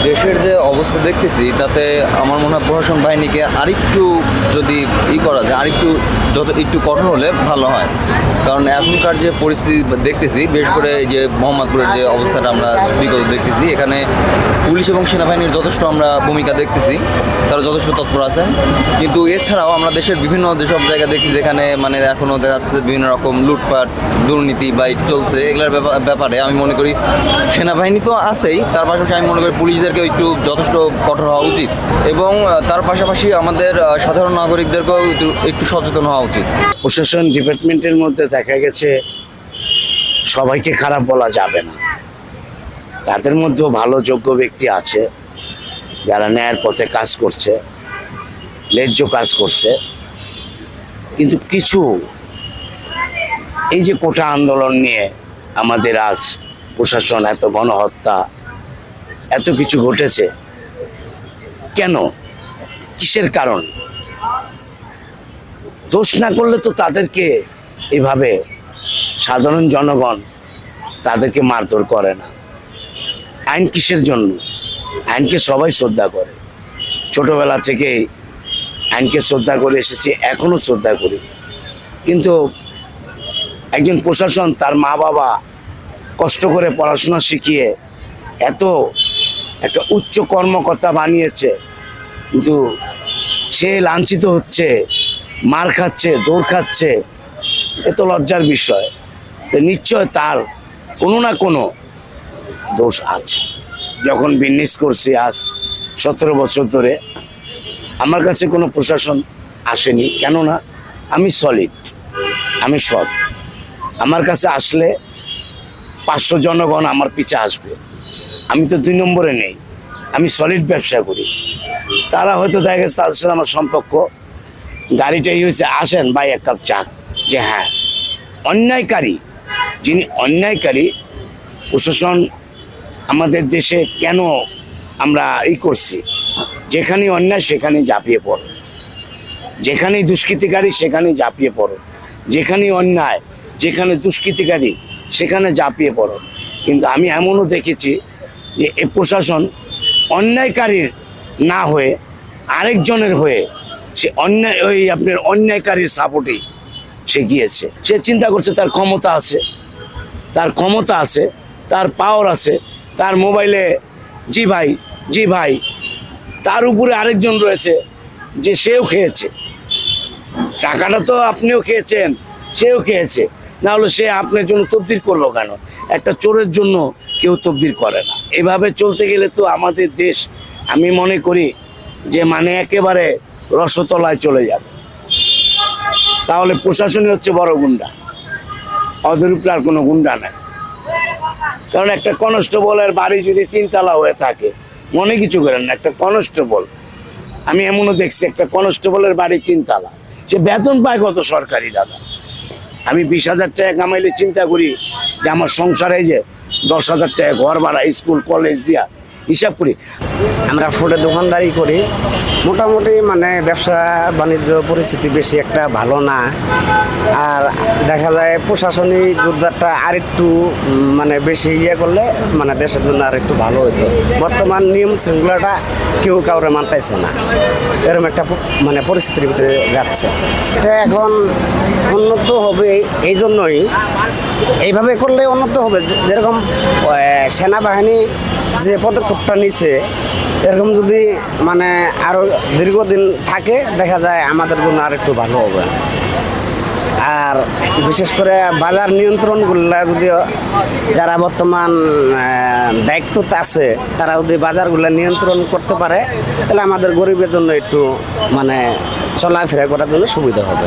দেশের যে অবস্থা দেখতেছি তাতে আমার মনে হয় প্রশাসন বাহিনীকে আরেকটু যদি করা যায়, আরেকটু একটু কঠোর হলে ভালো হয়। কারণ এখনকার যে পরিস্থিতি দেখতেছি, বিশেষ করে এই যে মোহাম্মদপুরের যে অবস্থাটা আমরা বিগত দেখতেছি, এখানে পুলিশ এবং সেনাবাহিনীর যথেষ্ট আমরা ভূমিকা দেখতেছি, তারা যথেষ্ট তৎপর আছেন। কিন্তু এছাড়াও আমরা দেশের বিভিন্ন যেসব জায়গা দেখছি যেখানে মানে এখনও দেখা যাচ্ছে বিভিন্ন রকম লুটপাট, দুর্নীতি বা চলছে, এগুলোর ব্যাপারে আমি মনে করি সেনাবাহিনী তো আছেই, তার পাশাপাশি আমি মনে করি পুলিশদেরকেও একটু যথেষ্ট কঠোর হওয়া উচিত এবং তার পাশাপাশি আমাদের সাধারণ নাগরিকদেরকেও একটু সচেতন হওয়া উচিত। প্রশাসন ডিপার্টমেন্টের মধ্যে দেখা গেছে সবাইকে খারাপ বলা যাবে না, তাদের মধ্যেও ভালো যোগ্য ব্যক্তি আছে যারা ন্যায়ের পথে কাজ করছে, ন্যায্য কাজ করছে। কিন্তু কিছু এই যে কোটা আন্দোলন নিয়ে আমাদের আজ প্রশাসন এত গণহত্যা, এত কিছু ঘটেছে, কেন, কিসের কারণ? দোষ না করলে তো তাদেরকে এভাবে সাধারণ জনগণ তাদেরকে মারধর করে না। আইন কিসের জন্য? আইনকে সবাই শ্রদ্ধা করে, ছোটবেলা থেকেই আইনকে শ্রদ্ধা করে এসেছি, এখনো শ্রদ্ধা করি। কিন্তু একজন প্রশাসন তার মা বাবা কষ্ট করে পড়াশোনা শিখিয়ে এত একটা উচ্চ কর্মকর্তা বানিয়েছে, কিন্তু সে লাঞ্ছিত হচ্ছে, মার খাচ্ছে, দৌড় খাচ্ছে, এ তো লজ্জার বিষয়। নিশ্চয় তার কোনো না কোনো দোষ আছে। যখন বিজনেস করছি আজ 17 বছর ধরে, আমার কাছে কোনো প্রশাসন আসেনি, কেননা আমি সলিড, আমি সৎ। আমার কাছে আসলে 500 জনগণ আমার পিছে আসবে। আমি তো 2 নম্বরে নেই, আমি সলিড ব্যবসা করি। তারা হয়তো দেখা গেছে তাদের সাথে আমার সম্পর্ক, গাড়িটাই হয়েছে, আসেন ভাই 1 কাপ চা। যে হ্যাঁ, অন্যায়কারী, যিনি অন্যায়কারী, প্রশাসন আমাদের দেশে কেন আমরা করছি, যেখানেই অন্যায় সেখানেই ঝাঁপিয়ে পড়ো, যেখানেই দুষ্কৃতিকারী সেখানেই ঝাঁপিয়ে পড়ো, যেখানেই অন্যায়, যেখানে দুষ্কৃতিকারী সেখানে ঝাঁপিয়ে পড়ো। কিন্তু আমি এমনও দেখেছি যে এ প্রশাসন অন্যায়কারীর না হয়ে আরেকজনের হয়ে সে আপনার অন্যায়কারীর সাপোর্টেই সে গিয়েছে। সে চিন্তা করছে তার ক্ষমতা আছে, তার ক্ষমতা আছে, তার পাওয়ার আছে, তার মোবাইলে জি ভাই, জি ভাই, তার উপরে আরেকজন রয়েছে যে সেও খেয়েছে টাকাটা, তো আপনিও খেয়েছেন, সেও খেয়েছে, না হলে সে আপনার জন্য তবদির করলো কেন? একটা চোরের জন্য কেউ তবদির করে না। এভাবে চলতে গেলে তো আমাদের দেশ, আমি মনে করি যে মানে একেবারে রসতলায় চলে যাবে। তাহলে প্রশাসনই হচ্ছে বড় গুন্ডা, ওদের উপরে আর কোনো গুন্ডা নাই। কারণ একটা কনস্টেবলের বাড়ি যদি 3 তলা হয়ে থাকে, মনে কিছু করেন না, একটা কনস্টেবল, আমি এমনও দেখছি একটা কনস্টেবলের বাড়ি 3 তলা, সে বেতন পায় কত সরকারি দাদা? আমি 20,000 টাকা কামাইলে চিন্তা করি যে আমার সংসারে যে 10,000 টাকা ঘর ভাড়া, স্কুল কলেজ দিয়া হিসাব করি। আমরা ফুডের দোকানদারি করি, মোটামুটি মানে ব্যবসা বাণিজ্য পরিস্থিতি বেশি একটা ভালো না। আর দেখা যায় প্রশাসনিক উদ্ধারটা আরেকটু মানে বেশি করলে মানে দেশের জন্য আরেকটু ভালো হতো। বর্তমান নিয়ম শৃঙ্খলাটা কেউ কাউরে মানতেছে না, এরকম একটা মানে পরিস্থিতির ভিতরে যাচ্ছে। এটা এখন উন্নত হবে, এই জন্যই এইভাবে করলে উন্নত হবে। যেরকম সেনাবাহিনী যে পদক্ষেপটা নিচ্ছে, এরকম যদি মানে আরও দীর্ঘদিন থাকে, দেখা যায় আমাদের জন্য আর একটু ভালো হবে। আর বিশেষ করে বাজার নিয়ন্ত্রণগুলো যদি যারা বর্তমান দায়িত্বতে আছে, তারা যদি বাজারগুলো নিয়ন্ত্রণ করতে পারে, তাহলে আমাদের গরিবের জন্য একটু মানে চলাফেরা করার জন্য সুবিধা হবে।